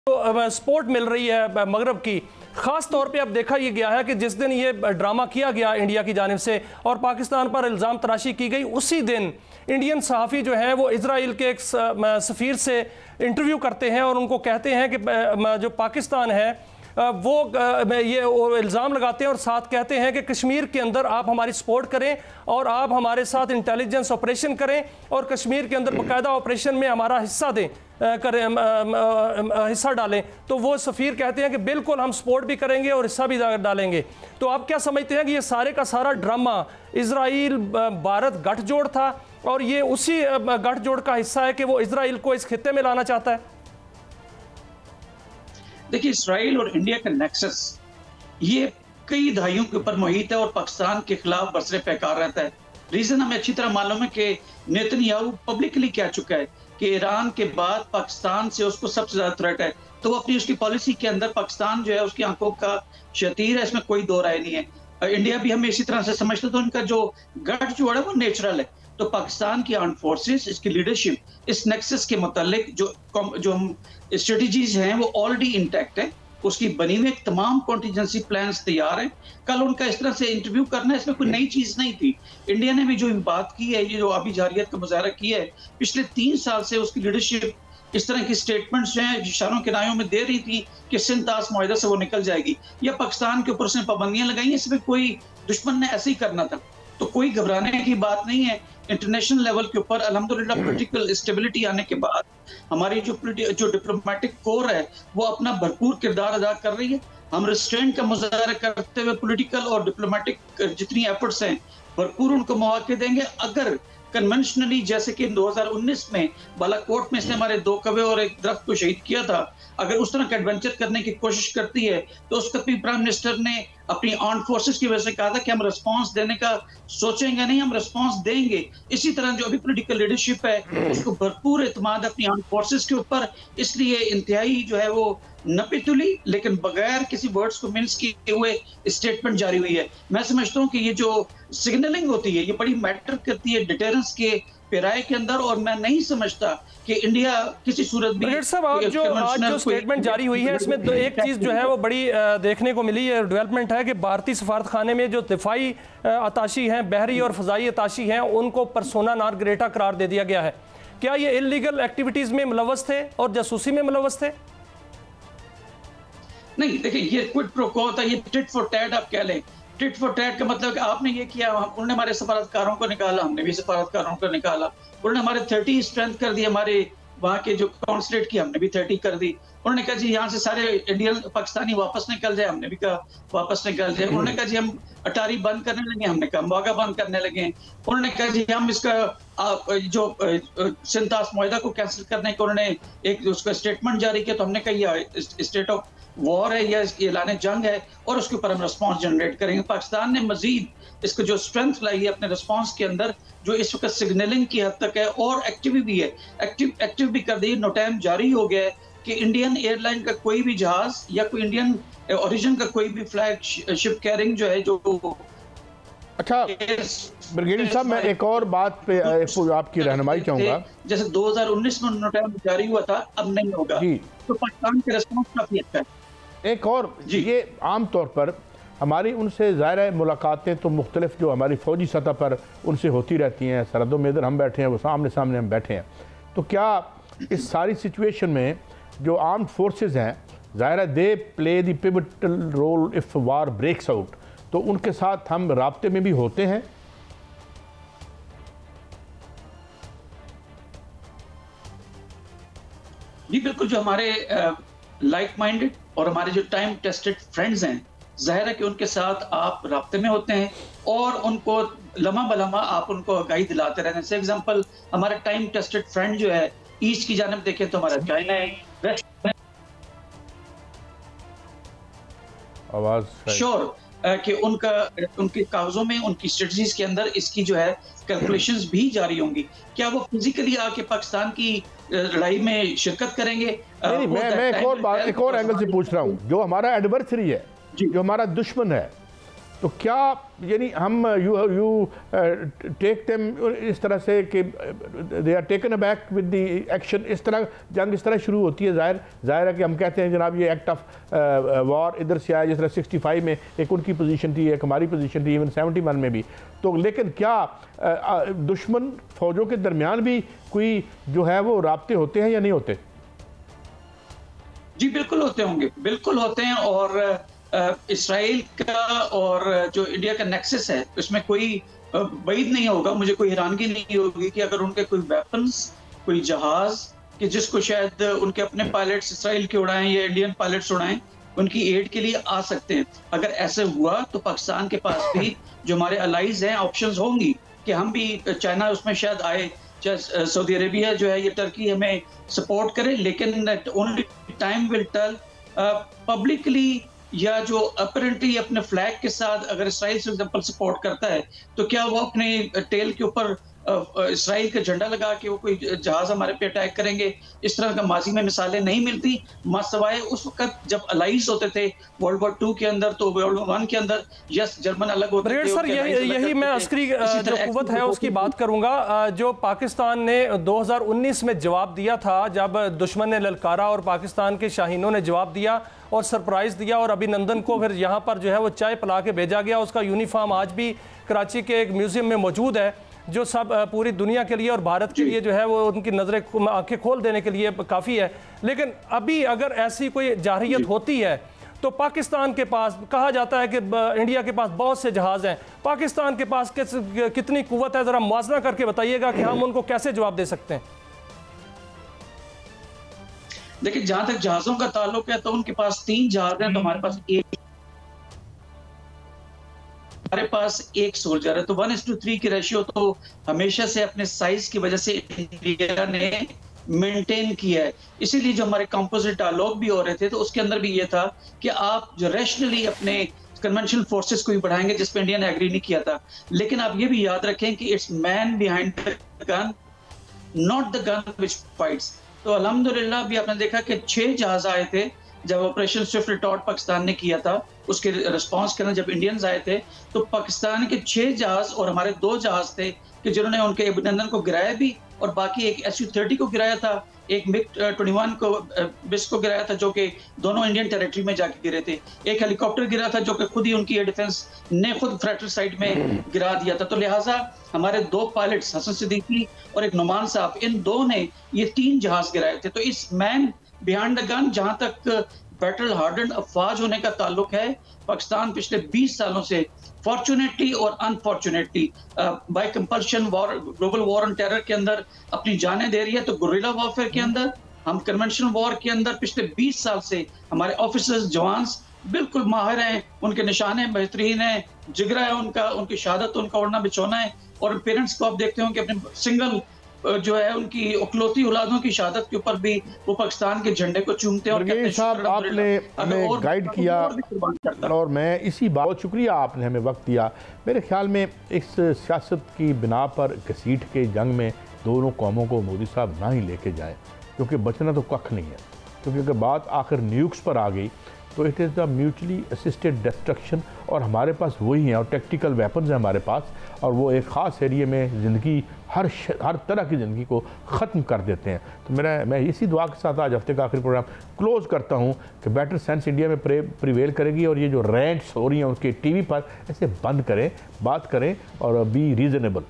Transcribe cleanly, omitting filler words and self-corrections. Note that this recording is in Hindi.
तो सपोर्ट मिल रही है मगरब की। ख़ास तौर पे अब देखा ये गया है कि जिस दिन ये ड्रामा किया गया इंडिया की जानिब से और पाकिस्तान पर इल्ज़ाम तराशी की गई, उसी दिन इंडियन सहाफ़ी जो है वो इजराइल के एक सफ़ीर से इंटरव्यू करते हैं और उनको कहते हैं कि जो पाकिस्तान है वो ये इल्ज़ाम लगाते हैं और साथ कहते हैं कि कश्मीर के अंदर आप हमारी सपोर्ट करें और आप हमारे साथ इंटेलिजेंस ऑपरेशन करें और कश्मीर के अंदर बाकायदा ऑपरेशन में हमारा हिस्सा दें, हिस्सा डालें। तो वो सफ़ीर कहते हैं कि बिल्कुल हम सपोर्ट भी करेंगे और हिस्सा भी डालेंगे। तो आप क्या समझते हैं कि ये सारे का सारा ड्रामा इजराइल भारत गठजोड़ था और ये उसी गठजोड़ का हिस्सा है कि वो इजराइल को इस खित्ते में लाना चाहता है? देखिए, इसराइल और इंडिया का नेक्सस ये कई दहाइयों के ऊपर मुहित है और पाकिस्तान के खिलाफ बरसरे पैकार रहता है। रीजन हमें अच्छी तरह मालूम है कि नेतन्याहू पब्लिकली कह चुका है कि ईरान के बाद पाकिस्तान से उसको सबसे ज्यादा थ्रेट है। तो अपनी उसकी पॉलिसी के अंदर पाकिस्तान जो है उसकी आंखों का शतीर है, इसमें कोई दो राय नहीं है। इंडिया भी हमें इसी तरह से समझते, तो उनका जो गठजोड़ है वो नेचुरल है। तो पाकिस्तान की आर्म्ड फोर्सेस, इसकी लीडरशिप इस नेक्सस के मुतालिक जो हम स्ट्रेटजीज हैं वो ऑलरेडी इंटैक्ट है, उसकी बनी हुई तमाम कॉन्टीजेंसी प्लान्स तैयार हैं। कल उनका इस तरह से इंटरव्यू करना, इसमें कोई नई चीज नहीं थी। इंडिया ने भी जो बात की है, ये जो अभी जारियत का मुजाहरा किया है, पिछले 3 साल से उसकी लीडरशिप इस तरह की स्टेटमेंट्स जो हैं इशारों किनायों में दे रही थी कि सिंध-ताश मुआहदा से वो निकल जाएगी या पाकिस्तान के ऊपर उसने पाबंदियां लगाई। इसमें कोई दुश्मन ने ऐसे ही करना था, तो कोई घबराने की बात नहीं है। इंटरनेशनल लेवल के ऊपर अल्हम्दुलिल्लाह पॉलिटिकल स्टेबिलिटी आने के बाद हमारी जो डिप्लोमेटिक कोर है वो अपना भरपूर किरदार अदा कर रही है। हम रिस्ट्रेंट का मुजाहरा करते हुए पॉलिटिकल और डिप्लोमेटिक जितनी एफर्ट्स हैं भरपूर उनको मौके देंगे। अगर कन्वेंशनली जैसे कि 2019 में बालाकोट में इसने हमारे 2 कौवे और एक दरख्त को शहीद किया था, अगर उस तरह का एडवेंचर करने की कोशिश करती है तो उसका भी प्राइम मिनिस्टर ने अपनी आर्म्ड फोर्सेस की वजह से कहा था कि हम रिस्पांस देने का सोचेंगे नहीं, हम रिस्पांस देंगे। इसी तरह जो अभी पॉलिटिकल लीडरशिप है उसको भरपूर एतमाद अपनी आर्म्ड फोर्सेस के ऊपर, इसलिए इंतहाई जो है वो नपीतुली लेकिन बगैर किसी वर्ड्स को मिन्स किए हुए स्टेटमेंट जारी हुई है। मैं समझता हूँ कि ये जो सिग्नलिंग होती है ये बड़ी मैटर करती है डिटेरेंस के पैराए के अंदर, और मैं नहीं समझता कि इंडिया किसी सूरत में साहब आज जो स्टेटमेंट जारी हुई है इसमें तो एक चीज़ जो है वो बड़ी देखने को मिली है, डेवलपमेंट है कि भारतीय सफारत खाने में जो दिफाई अताशी हैं, बहरी और फ़ज़ाई अताशी हैं, उनको पर्सोना नॉन ग्रेटा करार दे दिया गया है। क्या ये इलीगल एक्टिविटीज़ में मुलव्वस थे और जासूसी में मुलव्वस थे? नहीं, देखिए ये क्विड प्रो क्वो होता है, ये टिट फॉर टैट आप कह लें। टिट फॉर टैट का मतलब कि आपने ये किया, उन्होंने हमारे सफारतकारों को निकाला, हमने भी सफारतकारों को निकाला। उन्होंने हमारे 30 स्ट्रेंथ कर दी, हमारे वहाँ के जो कॉन्सुलेट की हमने भी 30 कर दी। उन्होंने कहा जी यहाँ से सारे इंडियन पाकिस्तानी वापस निकल जाए, हमने भी कहा वापस निकल जाए। उन्होंने कहा जी हम अटारी बंद करने लगे, हमने कहा वाघा बंद करने लगे। उन्होंने कहा जी हम इसका जो सिंध-ताश मुआहदा को कैंसिल करने को उन्होंने एक उसका स्टेटमेंट जारी किया, तो हमने कहा यह स्टेट ऑफ वॉर है या ऐलान जंग है और उसके ऊपर हम रिस्पांस जनरेट करेंगे। पाकिस्तान ने मजीद इसको जो स्ट्रेंथ लाई है अपने रिस्पांस के अंदर, जो इस वक्त सिग्नलिंग की हद तक है और एक्टिव भी है, एक्टिव भी कर दी। नोटैम जारी हो गया है कि इंडियन एयरलाइन का कोई भी जहाज या कोई इंडियन ओरिजिन का कोई भी फ्लैग शिप कैरिंग जो है जो। अच्छा ब्रिगेडियर साहब, मैं एक और बात पे आपकी रहनुमाई चाहूंगा। जैसे 2019 में नोटैम जारी हुआ था, अब नहीं होगा, तो पाकिस्तान के रिस्पांस काफी अच्छा है। एक और ये आम तौर पर हमारी उनसे ज़ाहिर मुलाकातें तो मुख्तलिफ जो हमारी फ़ौजी सतह पर उनसे होती रहती हैं, सरहदों में इधर हम बैठे हैं, वो सामने सामने हम बैठे हैं, तो क्या इस सारी सिचुएशन में जो आर्म्ड फोर्सेस हैं, ज़ाहिर they play the pivotal role if war breaks out, तो उनके साथ हम राब्ते में भी होते हैं? जी बिल्कुल, जो हमारे लाइक माइंडेड और हमारे जो टाइम टेस्टेड फ्रेंड्स हैं, जाहिर है कि उनके साथ आप राब्ते में होते हैं और उनको लम्हा बलम्हा आप उनको आगाही दिलाते रहते हैं। जैसे एग्जांपल हमारे टाइम टेस्टेड फ्रेंड जो है ईस्ट की जानिब देखें तो हमारा चाइना है, वेस्ट आवाज श्योर कि उनके कागजों में उनकी स्ट्रेटजीज के अंदर इसकी जो है कैलकुलेशंस भी जारी होंगी। क्या वो फिजिकली आके पाकिस्तान की लड़ाई में शिरकत करेंगे? नहीं, मैं एक और एंगल से पूछ रहा हूँ। जो हमारा एडवर्सरी है, जो हमारा दुश्मन है, तो क्या यानी हम यू टेक देम इस तरह से कि they are taken aback with the action, इस तरह जंग इस तरह शुरू होती है? जाहिर है कि हम कहते हैं जनाब ये एक्ट ऑफ वॉर इधर से आया, जिस तरह 65 में एक उनकी पोजीशन थी, एक हमारी पोजीशन थी, इवन 71 में भी। तो लेकिन क्या दुश्मन फौजों के दरमियान भी कोई जो है वो राब्ते होते हैं या नहीं होते? जी बिल्कुल होते होंगे, बिल्कुल होते हैं। और इसराइल का और जो इंडिया का नेक्सस है उसमें कोई वईद नहीं होगा, मुझे कोई हैरानगी नहीं होगी कि अगर उनके कोई वेपन्स, कोई जहाज कि जिसको शायद उनके अपने पायलट्स इसराइल के उड़ाएं या इंडियन पायलट्स उड़ाएं, उनकी एड के लिए आ सकते हैं। अगर ऐसे हुआ तो पाकिस्तान के पास भी जो हमारे अलाइज हैं ऑप्शंस होंगी कि हम भी, चाइना उसमें शायद आए, चाहे सऊदी अरेबिया जो है, ये टर्की हमें सपोर्ट करे, लेकिन only time will tell. Publicly या जो अपरेंटली अपने फ्लैग के साथ अगर इसराइल फॉर एग्जांपल सपोर्ट करता है तो क्या वो अपने टेल के ऊपर इसराइल का झंडा लगा के वो कोई जहाज हमारे पे अटैक करेंगे? इस तरह का माजी में मिसालें नहीं मिलती, मसवाए उस वक्त जब अलाइज होते थे वर्ल्ड वॉर 2 के अंदर, तो वर्ल्ड वॉर 1 के अंदर यस जर्मन अलग होते थे। सर यही मैं अस्करी जो कुव्वत है उसकी बात करूंगा। जो पाकिस्तान ने 2019 में जवाब दिया था जब दुश्मन ने ललकारा और पाकिस्तान के शाहीनों ने जवाब दिया और सरप्राइज दिया, और अभिनंदन को फिर यहाँ पर जो है वो चाय पिला के भेजा गया। उसका यूनिफॉर्म आज भी कराची के एक म्यूजियम में मौजूद है, जो सब पूरी दुनिया के लिए और भारत के लिए जो है वो उनकी नज़रें आंखें खोल देने के लिए काफ़ी है। लेकिन अभी अगर ऐसी कोई जारहियत होती है तो पाकिस्तान के पास, कहा जाता है कि इंडिया के पास बहुत से जहाज़ हैं, पाकिस्तान के पास कितनी कुव्वत है? ज़रा मुआवजा करके बताइएगा कि हम उनको कैसे जवाब दे सकते हैं। देखिए, जहां तक जहाज़ों का ताल्लुक है तो उनके पास 3 जहाज हैं, तो हमारे पास एक सोल्जर है। तो 1:3 की रेशियो तो हमेशा से अपने साइज की वजह से इंडिया ने मेंटेन किया है। इसीलिए जो हमारे कंपोजिट डायलॉग भी हो रहे थे तो उसके अंदर भी ये था कि आप जो रैशनली अपने कन्वेंशनल फोर्सेस को भी बढ़ाएंगे, जिस पे इंडिया ने एग्री नहीं किया था। लेकिन आप ये भी याद रखें कि it's man behind the gun, not the gun which fights. तो अल्हम्दुलिल्लाह भी आपने देखा कि 6 जहाज आए थे जब ऑपरेशन स्विफ्ट रिटॉर्ट पाकिस्तान ने किया था, उसके रिस्पांस करने जब इंडियंस आए थे तो पाकिस्तान के 6 जहाज और हमारे 2 जहाज थे कि जिन्होंने उनके अभिनंदन को गिराया भी, और बाकी एक SU-30 को गिराया था, एक MiG-21 को बिस को गिराया था, जो कि दोनों इंडियन टेरिटरी में जाके गिरे थे। एक हेलीकॉप्टर गिरा था जो कि खुद ही उनकी एयर डिफेंस ने खुद फ्रैक्टर साइड में गिरा दिया था। तो लिहाजा हमारे 2 पायलट्स हसन सिद्दीकी और एक नुमान साहब, इन 2 ने ये 3 जहाज गिराए थे। तो इस मैन बिहाइंड द गन, जहां तक बैटल हार्डन अफवाज होने का ताल्लुक है, पाकिस्तान पिछले 20 सालों से फॉर्चुनेटली और unfortunately by compulsion war, global war on terror के अंदर अपनी जानें दे रही है। तो गुरिल्ला वॉरफेयर के अंदर, हम कन्वेंशनल वॉर के अंदर पिछले 20 साल से हमारे ऑफिसर्स, जवान्स बिल्कुल माहिर हैं, उनके निशाने बेहतरीन हैं, जिगरा है उनका, उनकी शहादत, उनका उड़ना बिछोना है। और पेरेंट्स को आप देखते हो कि अपने सिंगल जो है उनकी इकलौती औलादों की शहादत के ऊपर भी वो पाकिस्तान के झंडे को चूमते हैं और कहते हैं साहब आपने हमें गाइड किया, और मैं इसी बहुत शुक्रिया आपने हमें वक्त दिया। मेरे ख्याल में इस सियासत की बिना पर घसीट के जंग में दोनों कौमों को मोदी साहब ना ही लेके जाएं, क्योंकि बचना तो कख नहीं है। क्योंकि अगर बात आखिर न्यूक्स पर आ गई तो it is the mutually assisted destruction, और हमारे पास वही हैं और टेक्टिकल वेपन्स हैं हमारे पास, और वो एक ख़ास एरिया में ज़िंदगी, हर तरह की ज़िंदगी को ख़त्म कर देते हैं। तो मैं इसी दुआ के साथ आज हफ्ते का आखिरी प्रोग्राम क्लोज़ करता हूँ कि बेटर सेंस इंडिया में प्रिवेल करेगी, और ये जो रेंट्स हो रही हैं उसके TV पर ऐसे बंद करें, बात करें और बी रीज़नेबल।